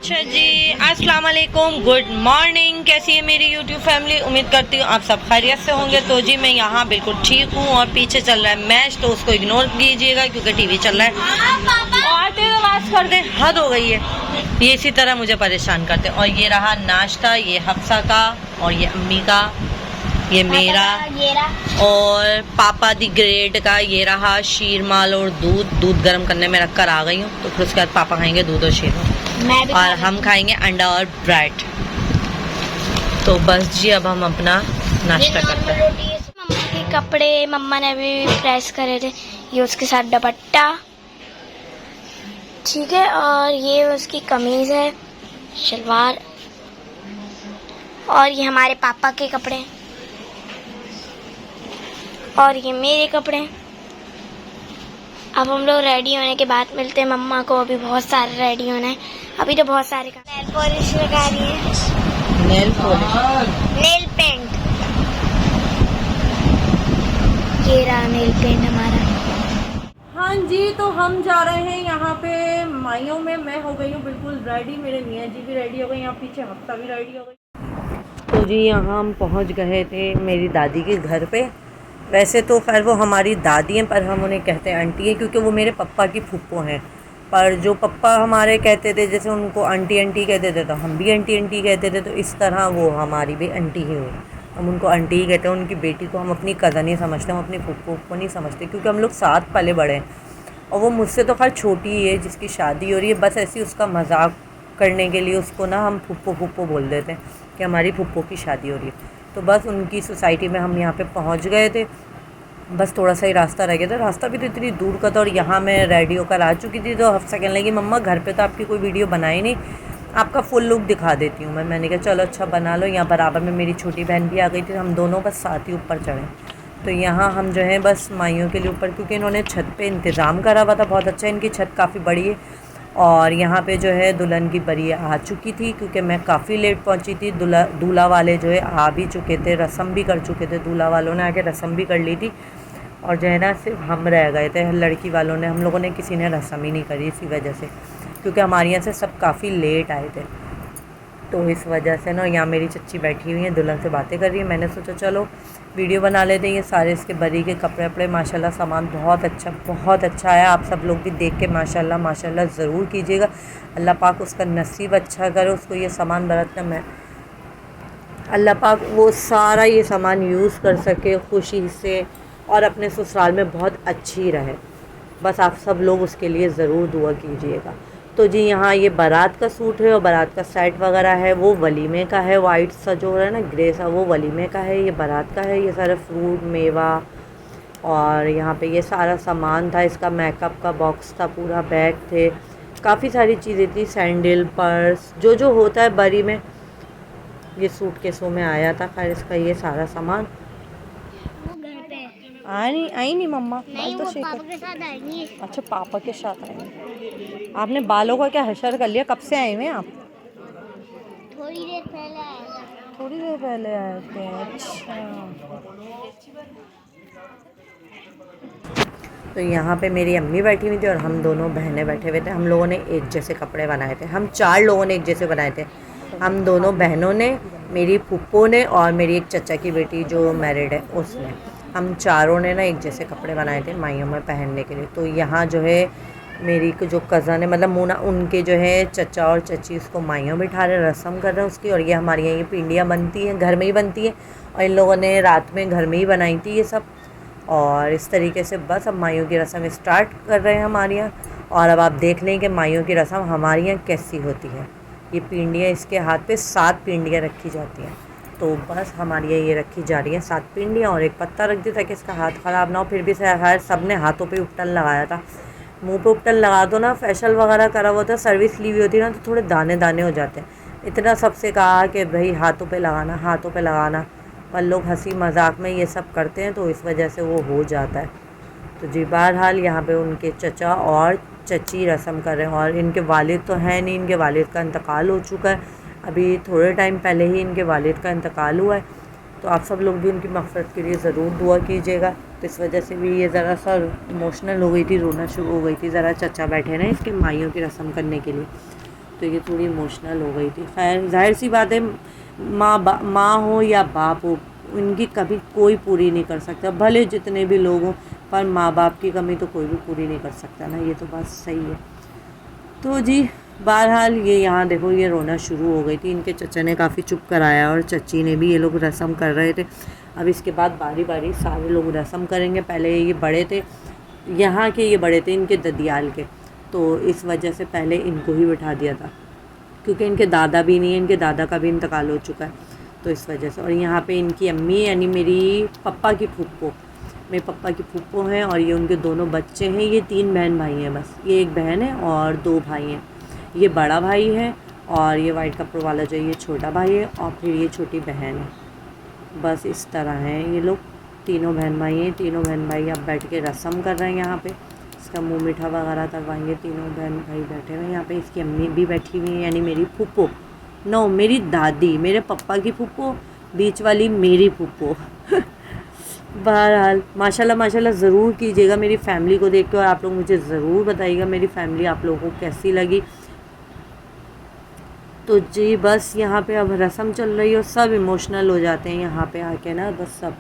अच्छा जी, अस्सलाम वालेकुम, गुड मॉर्निंग। कैसी है मेरी यूट्यूब फैमिली? उम्मीद करती हूँ आप सब खैरियत से होंगे। तो जी मैं यहाँ बिल्कुल ठीक हूँ और पीछे चल रहा है मैच, तो उसको इग्नोर कीजिएगा क्योंकि टीवी चल रहा है। और आते तो बात कर दे, हद हो गई है, ये इसी तरह मुझे परेशान करते। और ये रहा नाश्ता, ये हफ्सा का और ये अम्मी का, ये मेरा और पापा दी ग्रेड का। ये रहा शीरमाल और दूध गर्म करने में रख कर आ गई हूँ। तो फिर उसके बाद पापा खाएंगे दूध और शीरमाल और हम खाएंगे अंडा और ब्रेड। तो बस जी अब हम अपना नाश्ता करते हैं। मम्मा के कपड़े मम्मा ने अभी प्रेस करे थे, ये उसके साथ दुपट्टा, ठीक है, और ये उसकी कमीज है, शलवार, और ये हमारे पापा के कपड़े और ये मेरे कपड़े। अब हम लोग रेडी होने के बाद मिलते हैं। मम्मा को अभी बहुत सारे रेडी होना है, अभी तो बहुत सारे नेल पॉलिश लगा रही है, नेल पॉलिश, नेल पेंट, ये रहा नेल पेंट हमारा। हाँ जी, तो हम जा रहे हैं यहाँ पे माइयों में। मैं हो गई हूँ बिल्कुल रेडी, मेरे मियाँ जी भी रेडी हो गए, यहाँ पीछे हफ्ता भी रेडी हो गई। तो जी यहाँ हम पहुँच गए थे मेरी दादी के घर पे। वैसे तो खैर वो हमारी दादी हैं, पर हम उन्हें कहते हैं आंटी हैं क्योंकि वो मेरे पप्पा की फूफो हैं। पर जो पप्पा हमारे कहते थे, जैसे उनको आंटी आंटी कहते थे तो हम भी आंटी आंटी कहते थे, तो इस तरह वो हमारी भी आंटी ही हुई। हम उनको आंटी ही कहते हैं। उनकी बेटी को हम अपनी कज़न ही समझते हैं, हम अपनी फूफो को नहीं समझते क्योंकि हम लोग साथ पले बड़े हैं। और वो मुझसे तो खैर छोटी ही है, जिसकी शादी हो रही है, बस ऐसी उसका मजाक करने के लिए उसको ना हम फूफो फूफो बोल देते हैं कि हमारी फूफो की शादी हो रही है। तो बस उनकी सोसाइटी में हम यहाँ पे पहुँच गए थे। बस थोड़ा सा ही रास्ता रह गया था, रास्ता भी तो इतनी दूर का था। और यहाँ मैं रेडी होकर आ चुकी थी। तो हफ्सा कहने लगी मम्मा घर पे तो आपकी कोई वीडियो बनाई नहीं, आपका फुल लुक दिखा देती हूँ मैंने कहा चलो अच्छा बना लो। यहाँ बराबर में मेरी छोटी बहन भी आ गई थी, हम दोनों बस साथ ही ऊपर चढ़े। तो यहाँ हम जो है बस माइयों के लिए ऊपर, क्योंकि इन्होंने छत पे इंतज़ाम करा हुआ था बहुत अच्छा, इनकी छत काफ़ी बड़ी है। और यहाँ पे जो है दुल्हन की बरिया आ चुकी थी क्योंकि मैं काफ़ी लेट पहुँची थी। दूल्हा वाले जो है आ भी चुके थे, रस्म भी कर चुके थे, दूल्हा वालों ने आके रस्म भी कर ली थी। और जो है ना सिर्फ हम रह गए थे, लड़की वालों ने, हम लोगों ने किसी ने रस्म ही नहीं करी इसी वजह से, क्योंकि हमारे यहाँ से सब काफ़ी लेट आए थे। तो इस वजह से ना यहाँ मेरी चच्ची बैठी हुई है, दुल्हन से बातें कर रही है। मैंने सोचा चलो वीडियो बना लेते हैं। ये सारे इसके बरी के कपड़े वपड़े माशाल्लाह सामान बहुत अच्छा आया। आप सब लोग भी देख के माशाल्लाह माशाल्लाह ज़रूर कीजिएगा। अल्लाह पाक उसका नसीब अच्छा करे, उसको ये सामान बरतना मैं अल्लाह पाक वो सारा ये सामान यूज़ कर सके खुशी से और अपने ससुराल में बहुत अच्छी रहे। बस आप सब लोग उसके लिए ज़रूर दुआ कीजिएगा। तो जी यहाँ ये बारात का सूट है और बारात का सेट वगैरह है वो वलीमे का है। वाइट सा जो हो रहा है ना ग्रे सा, वो वलीमे का है, ये बारात का है। ये सारा फ्रूट मेवा और यहाँ पे ये सारा सामान था, इसका मेकअप का बॉक्स था, पूरा बैग थे, काफ़ी सारी चीज़ें थी, सैंडल, पर्स, जो होता है बरी में, ये सूट केसों में आया था। खैर इसका ये सारा सामान आई नहीं मम्मा, नहीं, तो वो पापा के साथ आएंगी। अच्छा पापा के साथ आएंगे। आपने बालों का क्या हशर कर लिया? कब से आए हुए आप? थोड़ी देर पहले आए। थोड़ी देर पहले आए थे, अच्छा। तो यहाँ पे मेरी अम्मी बैठी हुई थी और हम दोनों बहनें बैठे हुए थे। हम लोगों ने एक जैसे कपड़े बनाए थे, हम 4 लोगों ने एक जैसे बनाए थे। हम दोनों बहनों ने, मेरी फूफो ने और मेरी एक चचा की बेटी जो मैरिड है उसने, हम चारों ने ना एक जैसे कपड़े बनाए थे माइयों में पहनने के लिए। तो यहाँ जो है मेरी जो कज़न है, मतलब मूना, उनके जो है चचा और चची उसको माइयों बिठा रहे, रस्म कर रहे हैं उसकी। और ये हमारे यहाँ ये पिंडियाँ बनती हैं, घर में ही बनती हैं, और इन लोगों ने रात में घर में ही बनाई थी ये सब। और इस तरीके से बस अब माइयों की रस्म स्टार्ट कर रहे हैं हमारे यहाँ। और अब आप देख लें कि माइयों की रस्म हमारे यहाँ कैसी होती है। ये पिंडियाँ, इसके हाथ पे 7 पिंडियाँ रखी जाती हैं। तो बस हमारी ये रखी जा रही है 7 पिंडियाँ और एक पत्ता रख दिया ताकि इसका हाथ ख़राब ना हो। फिर भी खैर सब ने हाथों पे उपटन लगाया था। मुंह पे उपटन लगा दो ना, फेशियल वगैरह करा हुआ था, सर्विस ली हुई होती है ना, तो थोड़े दाने दाने हो जाते हैं। इतना सबसे कहा कि भाई हाथों पे लगाना, हाथों पे लगाना, पर लोग हंसी मजाक में ये सब करते हैं, तो इस वजह से वो हो जाता है। तो जी बहरहाल यहाँ पे उनके चचा और चची रस्म कर रहे हैं। और इनके वालिद तो हैं नहीं, इनके वालिद का इंतकाल हो चुका है, अभी थोड़े टाइम पहले ही इनके वालिद का इंतकाल हुआ है। तो आप सब लोग भी उनकी मग़फ़िरत के लिए ज़रूर दुआ कीजिएगा। तो इस वजह से भी ये ज़रा सा इमोशनल हो गई थी, रोना शुरू हो गई थी ज़रा। चचा बैठे ना इसके माइयों की रस्म करने के लिए, तो ये थोड़ी इमोशनल हो गई थी। खैर जाहिर सी बात है, माँ हो या बाप हो, उनकी कभी कोई पूरी नहीं कर सकता, भले जितने भी लोग हों, पर माँ बाप की कमी तो कोई भी पूरी नहीं कर सकता ना, ये तो बात सही है। तो जी बहरहाल ये यहाँ देखो ये रोना शुरू हो गई थी। इनके चचा ने काफ़ी चुप कराया और चची ने भी। ये लोग रस्म कर रहे थे। अब इसके बाद बारी बारी सारे लोग रस्म करेंगे। पहले ये बड़े थे यहाँ के, ये बड़े थे इनके ददियाल के, तो इस वजह से पहले इनको ही बिठा दिया था, क्योंकि इनके दादा भी नहीं है, इनके दादा का भी इंतकाल हो चुका है, तो इस वजह से। और यहाँ पे इनकी अम्मी यानी मेरी पप्पा की फूफो, मेरे पप्पा की फूफो हैं, और ये उनके दोनों बच्चे हैं। ये 3 बहन भाई हैं बस, ये एक बहन है और 2 भाई हैं। ये बड़ा भाई है और ये वाइट कपड़ों वाला जो ये छोटा भाई है, और फिर ये छोटी बहन है। बस इस तरह हैं ये लोग, तीनों बहन भाई हैं। तीनों बहन भाई अब बैठ के रस्म कर रहे हैं यहाँ पे। इसका मुंह मीठा वगैरह करवाएंगे। तीनों बहन भाई बैठे हुए हैं यहाँ पे। इसकी अम्मी भी बैठी हुई है, यानी मेरी फूफो, नो मेरी दादी, मेरे पप्पा की फूफो, बीच वाली मेरी फूफो। बहरहाल माशाल्लाह माशाल्लाह ज़रूर कीजिएगा मेरी फ़ैमिली को देख के, और आप लोग मुझे ज़रूर बताइएगा मेरी फ़ैमिली आप लोगों को कैसी लगी। तो जी बस यहाँ पे अब रस्म चल रही है और सब इमोशनल हो जाते हैं यहाँ पे आके ना, बस सब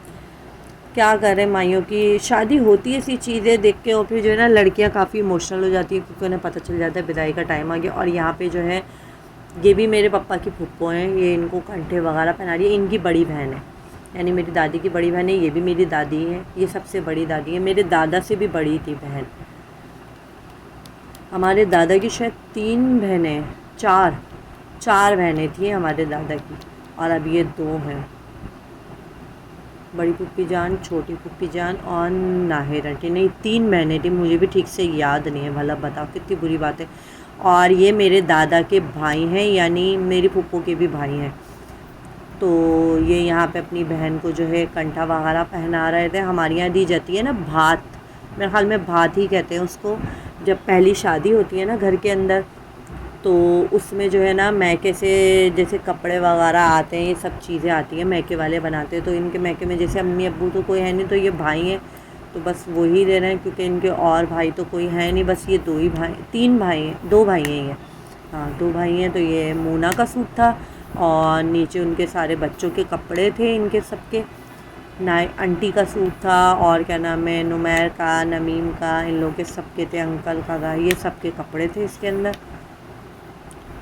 क्या करें। माइयों की शादी होती है ऐसी चीज़ें देख के, और फिर जो है ना लड़कियाँ काफ़ी इमोशनल हो जाती है, क्योंकि उन्हें पता चल जाता है विदाई का टाइम आ गया। और यहाँ पे जो है ये भी मेरे पापा की फूफो हैं, ये इनको कंठे वगैरह पहना रही है। इनकी बड़ी बहन है, यानी मेरी दादी की बड़ी बहन है, ये भी मेरी दादी है, ये सबसे बड़ी दादी है। मेरे दादा से भी बड़ी थी बहन। हमारे दादा की शायद 3 बहनें, 4 बहनें थी हमारे दादा की, और अब ये 2 हैं, बड़ी फूफी जान, छोटी फूफी जान और नाहिर आंटी। नहीं 3 बहनें थी, मुझे भी ठीक से याद नहीं है, भला बताओ कितनी बुरी बात है। और ये मेरे दादा के भाई हैं, यानी मेरी फूफो के भी भाई हैं। तो ये यहाँ पे अपनी बहन को जो है कंठा वगैरह पहना रहे थे। हमारे यहाँ दी जाती है ना भात, मेरे ख्याल में भात ही कहते हैं उसको, जब पहली शादी होती है ना घर के अंदर, तो उसमें जो है ना मैके से जैसे कपड़े वगैरह आते हैं, ये सब चीज़ें आती हैं, मैके वाले बनाते हैं। तो इनके मैके में जैसे अम्मी अब्बू तो कोई है नहीं, तो ये भाई हैं, तो बस वही दे रहे हैं, क्योंकि इनके और भाई तो कोई है नहीं, बस ये 2 ही भाई, 3 भाई हैं, 2 भाई हैं ये, हाँ 2 भाई हैं। तो ये मूना का सूट था, और नीचे उनके सारे बच्चों के कपड़े थे, इनके सबके, आंटी का सूट था, और क्या नाम है नुमैर का, नमीम का, इन लोगों के सबके थे, अंकल का, ये सबके कपड़े थे इसके अंदर।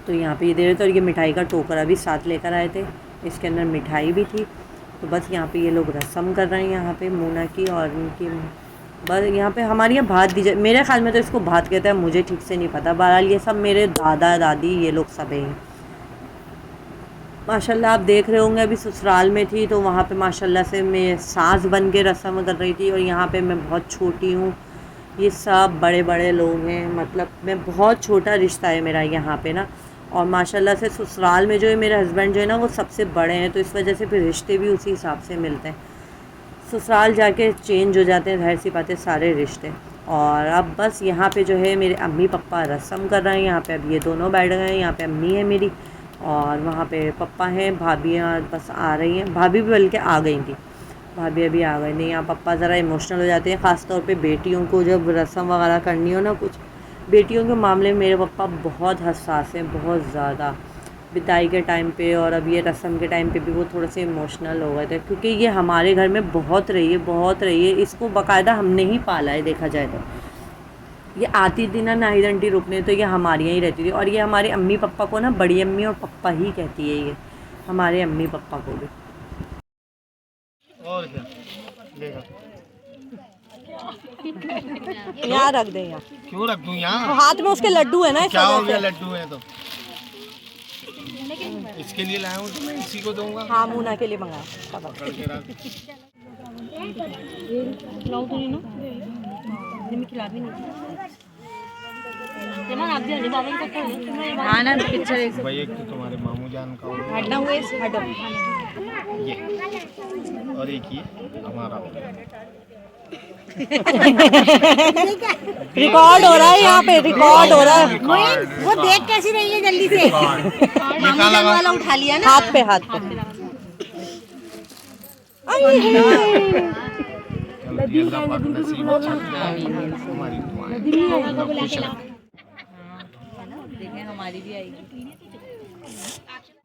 तो यहाँ पे ये दे रहे थे, और ये मिठाई का टोकरा भी साथ लेकर आए थे, इसके अंदर मिठाई भी थी। तो बस यहाँ पे ये लोग रस्म कर रहे हैं यहाँ पे मूना की और इनकी। बस यहाँ पे हमारे यहाँ भात दी जाए, मेरे ख्याल में तो इसको भात कहते हैं, मुझे ठीक से नहीं पता। बहरहाल ये सब मेरे दादा दादी ये लोग सब हैं। माशाल्लाह आप देख रहे होंगे, अभी ससुराल में थी तो वहाँ पे माशाल्लाह से मैं सास बन के रस्म कर रही थी, और यहाँ पे मैं बहुत छोटी हूँ, ये सब बड़े बड़े लोग हैं, मतलब मैं बहुत छोटा रिश्ता है मेरा यहाँ पे ना। और माशाल्लाह से ससुराल में जो है मेरे हस्बैंड जो है ना वो सबसे बड़े हैं, तो इस वजह से फिर रिश्ते भी उसी हिसाब से मिलते हैं। ससुराल जाके चेंज हो जाते हैं, जाहिर सी बात है सारे रिश्ते। और अब बस यहाँ पे जो है मेरे अम्मी पापा रस्म कर रहे हैं यहाँ पे। अब ये दोनों बैठ गए हैं, यहाँ पे अम्मी है मेरी, और वहाँ पे पापा हैं, भाभियाँ बस आ रही हैं, भाभी भी बल्कि आ गई थी, भाभी अभी आ गई नहीं। यहाँ पापा ज़रा इमोशनल हो जाते हैं, ख़ास तौर पे बेटियों को जब रस्म वगैरह करनी हो ना, कुछ बेटियों के मामले में मेरे पापा बहुत हसास हैं, बहुत ज़्यादा, विदाई के टाइम पे और अब ये रस्म के टाइम पे भी वो थोड़े से इमोशनल हो गए थे, क्योंकि ये हमारे घर में बहुत रही है, इसको बाकायदा हमने ही पाला है देखा जाए तो। ये आती थी ना नाहिद आंटी रुकने, तो ये हमारे यहाँ ही रहती थी, और ये हमारे अम्मी पापा को ना बड़ी अम्मी और पप्पा ही कहती है, ये हमारे अम्मी पापा को भी। और क्या लेगा? यहाँ रख दे, यहाँ क्यों रख दूं यहाँ? हाथ में उसके लड्डू है ना, क्या हो गया? लड्डू है तो इसके लिए लाया हूँ, तो मैं इसी को दूंगा। हाँ मूना के लिए मंगाया। हाँ ना पिक्चर भाई एक तो तुम्हारे मामू जान का हो गया, हटना हुए हटो, ये, और एक ये हमारा हो गया। रिकॉर्ड हो रहा है यहाँ पे, रिकॉर्ड हो रहा है। वो देख कैसी रही है जल्दी से? निकाल लगा वाला उठा लिया ना हाथ पे, हाथ पे। अल्लाह पाक नसीब अच्छा करे, हमारी दुआएं खुश रखे। देखें हमारी भी आएगी।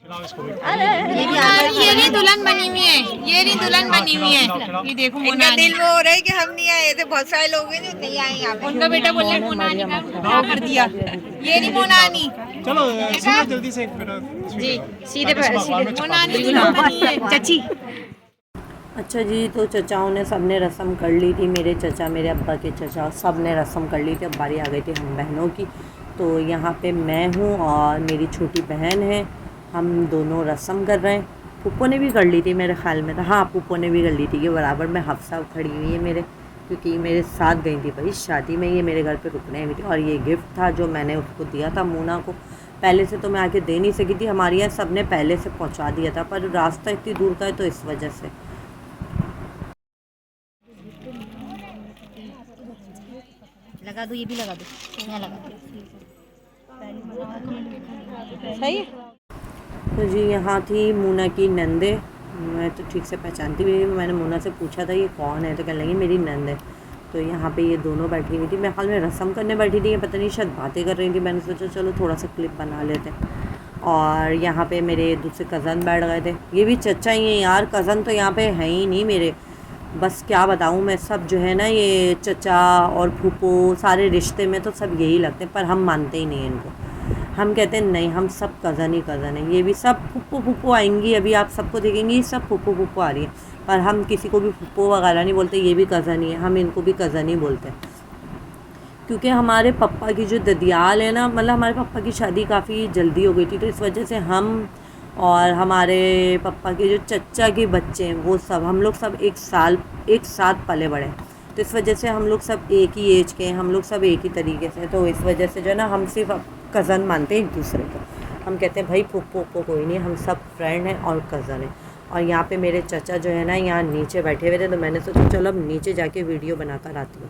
खिलाओ इसको भी। ये नहीं दुल्हन बनी हुई है, ये नहीं दुल्हन बनी हुई है। ये देखो इनका दिल वो हो रहा है कि हम नहीं आए थे, बहुत सारे लोग हैं जो नहीं आए यहाँ पे। उनका बेटा बोल रहे मोनानी का हाँ कर दिया, ये नहीं मोनानी। चलो सीधे जल्दी से फिर जी सीधे मोनानी दुल्हन बनी है चाची। अच्छा जी, तो चचाओं ने सब ने रस्म कर ली थी, मेरे चचा, मेरे अब्बा के चचा, सब ने रस्म कर ली थी। अब बारी आ गई थी हम बहनों की। तो यहाँ पे मैं हूँ और मेरी छोटी बहन है, हम दोनों रस्म कर रहे हैं। पुप्पो ने भी कर ली थी मेरे ख्याल में, तो हाँ पुप्पो ने भी कर ली थी। ये बराबर में हफ्सा खड़ी हुई है मेरे, क्योंकि मेरे साथ गई थी भाई शादी में, ये मेरे घर पे रुकने हुई थी। और ये गिफ्ट था जो मैंने उसको दिया था मोना को। पहले से तो मैं आके दे नहीं सकी थी, हमारे यहाँ सब ने पहले से पहुँचा दिया था, पर रास्ता इतनी दूर का है तो इस वजह से। लगा दो, ये भी लगा दो, यहाँ लगा दो। सही है। तो जी यहाँ थी मोना की नंदे, मैं तो ठीक से पहचानती भी नहीं। मैंने मोना से पूछा था ये कौन है, तो कहने लगी मेरी नंद है। तो यहाँ पे ये दोनों बैठी हुई थी, मेरे ख्याल में रस्म करने बैठी थी, पता नहीं शायद बातें कर रही थी। मैंने सोचा चलो थोड़ा सा क्लिप बना लेते हैं। और यहाँ पे मेरे दूसरे कज़न बैठ गए थे, ये भी चचा ही हैं यार, कज़न तो यहाँ पे हैं ही नहीं मेरे। बस क्या बताऊँ मैं, सब जो है ना ये चचा और फूफो सारे रिश्ते में तो सब यही लगते हैं, पर हम मानते ही नहीं हैं इनको। हम कहते हैं नहीं, हम सब कज़न ही कज़न है। ये भी सब फूफो फूफो आएंगी, अभी आप सबको देखेंगी ये सब फूफो फूफो आ रही है, पर हम किसी को भी फूफो वगैरह नहीं बोलते, ये भी कज़न ही है, हम इनको भी कज़न ही बोलते हैं। क्योंकि हमारे पापा की जो ददियाल है ना, मतलब हमारे पापा की शादी काफ़ी जल्दी हो गई थी, तो इस वजह से हम और हमारे पापा के जो चचा के बच्चे हैं वो सब, हम लोग सब एक साथ पले बड़े हैं। तो इस वजह से हम लोग सब एक ही एज के हैं, हम लोग सब एक ही तरीके से। तो इस वजह से जो है ना हम सिर्फ कज़न मानते हैं एक दूसरे को। हम कहते हैं भाई फूफो को कोई नहीं, हम सब फ्रेंड हैं और कज़न हैं। और यहाँ पे मेरे चचा जो है ना यहाँ नीचे बैठे हुए थे, तो मैंने सोचा चलो अब नीचे जाके वीडियो बनाकर आती हूँ।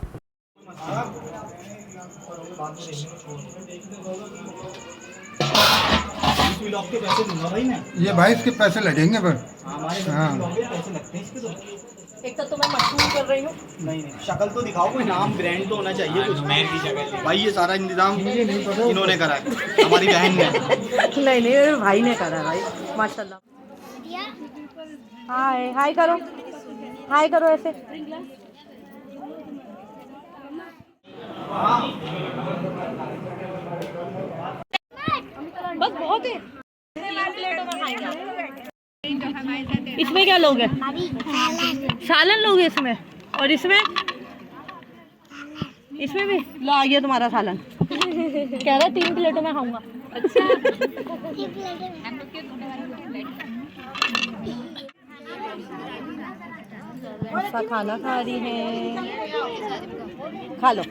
ये भाई इसके पैसे लगेंगे पर हाँ पैसे लगते हैं इसके तो। एक तो मैं मशहूर कर रही हूँ, नहीं शक्ल तो दिखाओ, कोई नाम ब्रांड तो होना चाहिए कुछ। मैं की जगह भाई ये सारा इंतजाम इन्होंने करा है, हमारी बहन ने। नहीं मेरे भाई ने करा भाई, माशाल्लाह। हाय हाय करो, हाय करो ऐसे। बस बहुत है, इसमें क्या लोग हैं? सालन लोग हैं इसमें, और इसमें भी लो आ गया तुम्हारा सालन। कह रहा 3 प्लेटों में खाऊंगा। अच्छा अच्छा खाना खा रही है, खा लो।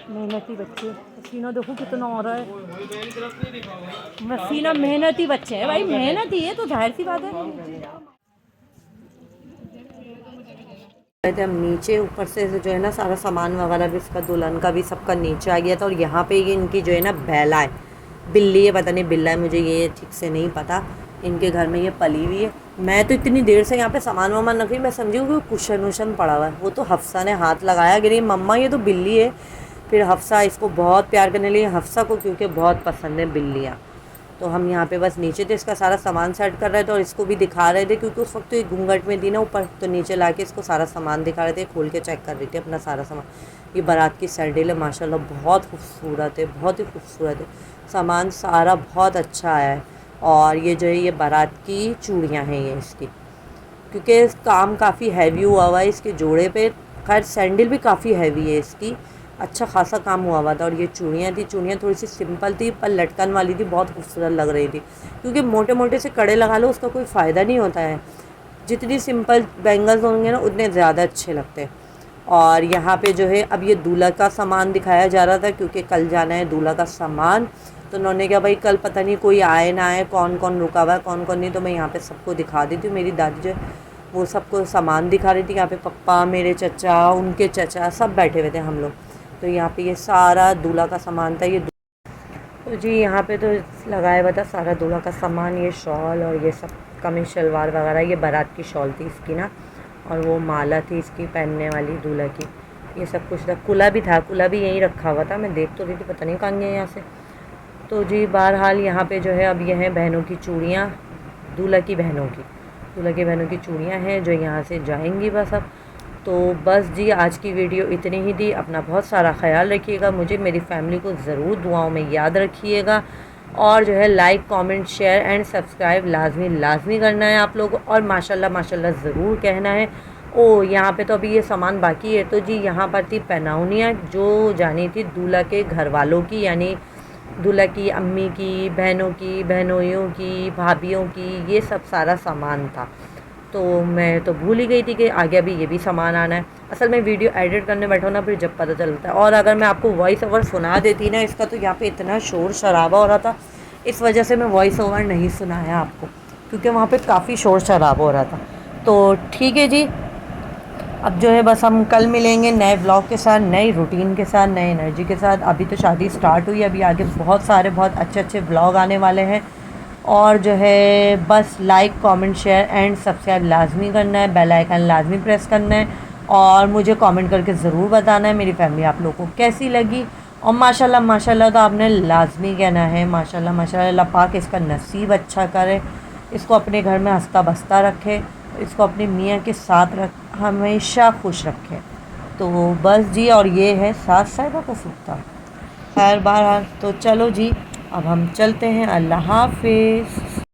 मेहनती बच्चे, पसीना देखो कितना हो रहा है, पसीना। मेहनती बच्चे हैं भाई, मेहनती है तो जाहिर सी बात है। हम नीचे ऊपर से जो है ना सारा सामान वगैरह भी, इसका दुल्हन का भी सबका नीचे आ गया था। और यहाँ पे ये इनकी जो है ना बैला है, बिल्ली है, पता नहीं बिल्ला है, मुझे ये ठीक से नहीं पता। इनके घर में ये पली हुई है। मैं तो इतनी देर से यहाँ पे सामान वामान रख रही, मैं समझी हूँ कि कुशन वुशन पड़ा हुआ है। वो तो हफ्सा ने हाथ लगाया, गिरी मम्मा ये तो बिल्ली है। फिर हफ्सा इसको बहुत प्यार करने लगी, हफ्सा को क्योंकि बहुत पसंद है बिल्लियाँ। तो हम यहाँ पे बस नीचे थे, इसका सारा सामान सेट कर रहे थे और इसको भी दिखा रहे थे, क्योंकि उस वक्त तो ये घूंघट में थी ना ऊपर, तो नीचे ला के इसको सारा सामान दिखा रहे थे, खोल के चेक कर रही थी अपना सारा सामान। ये बारात की सैंडल है माशाल्लाह, बहुत खूबसूरत है, बहुत ही खूबसूरत है। सामान सारा बहुत अच्छा आया है। और ये जो है ये बारात की चूड़ियाँ हैं ये इसकी, क्योंकि काम काफ़ी हैवी हुआ है इसके जोड़े पे। खैर सैंडल भी काफ़ी हैवी है इसकी, अच्छा खासा काम हुआ था। और ये चूड़ियाँ थी, चूड़ियाँ थोड़ी सी सिंपल थी पर लटकन वाली थी, बहुत खूबसूरत लग रही थी। क्योंकि मोटे मोटे से कड़े लगा लो उसका कोई फ़ायदा नहीं होता है, जितनी सिंपल बैंगल्स होंगे ना उतने ज़्यादा अच्छे लगते हैं। और यहाँ पे जो है अब ये दूल्हा का सामान दिखाया जा रहा था, क्योंकि कल जाना है दूल्हा का सामान। तो उन्होंने कहा भाई कल पता नहीं कोई आए ना आए, कौन कौन रुका हुआ है कौन कौन नहीं, तो मैं यहाँ पे सबको दिखा देती हूँ। मेरी दादी जो वो सबको सामान दिखा रही थी। यहाँ पे पप्पा, मेरे चचा, उनके चचा सब बैठे हुए थे हम लोग। तो यहाँ पे ये सारा दूल्हा का सामान था। ये तो जी यहाँ पे तो लगाया हुआ था सारा दूल्हा का सामान, ये शॉल और ये सब कमीज शलवार वगैरह। ये बारात की शॉल थी इसकी ना, और वो माला थी इसकी पहनने वाली दूल्हा की, ये सब कुछ था। कुला भी था, कुला भी यहीं रखा हुआ था, मैं देख तो रही थी, पता नहीं कहाँ गए यहाँ से। तो जी बहरहाल यहाँ पे जो है अब ये हैं बहनों की चूड़ियाँ, दूल्हा की बहनों की चूड़ियाँ हैं जो यहाँ से जाएंगी बस अब। तो बस जी आज की वीडियो इतनी ही थी। अपना बहुत सारा ख्याल रखिएगा, मुझे मेरी फैमिली को ज़रूर दुआओं में याद रखिएगा, और जो है like comment share and subscribe लाजमी करना है आप लोगों को, और माशाल्लाह ज़रूर कहना है। ओ यहाँ पे तो अभी ये सामान बाकी है। तो जी यहाँ पर थी पहनाउनियाँ जो जानी थी दूल्हा के घर वालों की, यानी दूल्हा की अम्मी की, बहनों की, बहनोइयों की, भाभीयों की, ये सब सारा सामान था। तो मैं तो भूल ही गई थी कि आगे अभी ये भी सामान आना है। असल में वीडियो एडिट करने बैठो ना, फिर जब पता चलता है। और अगर मैं आपको वॉइस ओवर सुना देती ना इसका, तो यहाँ पे इतना शोर शराबा हो रहा था, इस वजह से मैं वॉइस ओवर नहीं सुनाया आपको, क्योंकि वहाँ पे काफ़ी शोर शराबा हो रहा था। तो ठीक है जी, अब जो है बस हम कल मिलेंगे नए ब्लॉग के साथ, नई रूटीन के साथ, नई एनर्जी के साथ। अभी तो शादी स्टार्ट हुई, अभी आगे बहुत अच्छे ब्लॉग आने वाले हैं। और जो है बस like comment share and subscribe लाजमी करना है, बेल आइकन लाजमी प्रेस करना है, और मुझे कमेंट करके ज़रूर बताना है मेरी फैमिली आप लोगों को कैसी लगी। और माशाल्लाह तो आपने लाजमी कहना है माशाल्लाह अल्लाह पाक इसका नसीब अच्छा करे, इसको अपने घर में हंसता बसता रखे, इसको अपने मियाँ के साथ हमेशा खुश रखे। तो बस जी, और ये है सास साहिबा का सुक्ता। खैर बहरहाल तो चलो जी, अब हम चलते हैं। अल्लाह हाफिज़।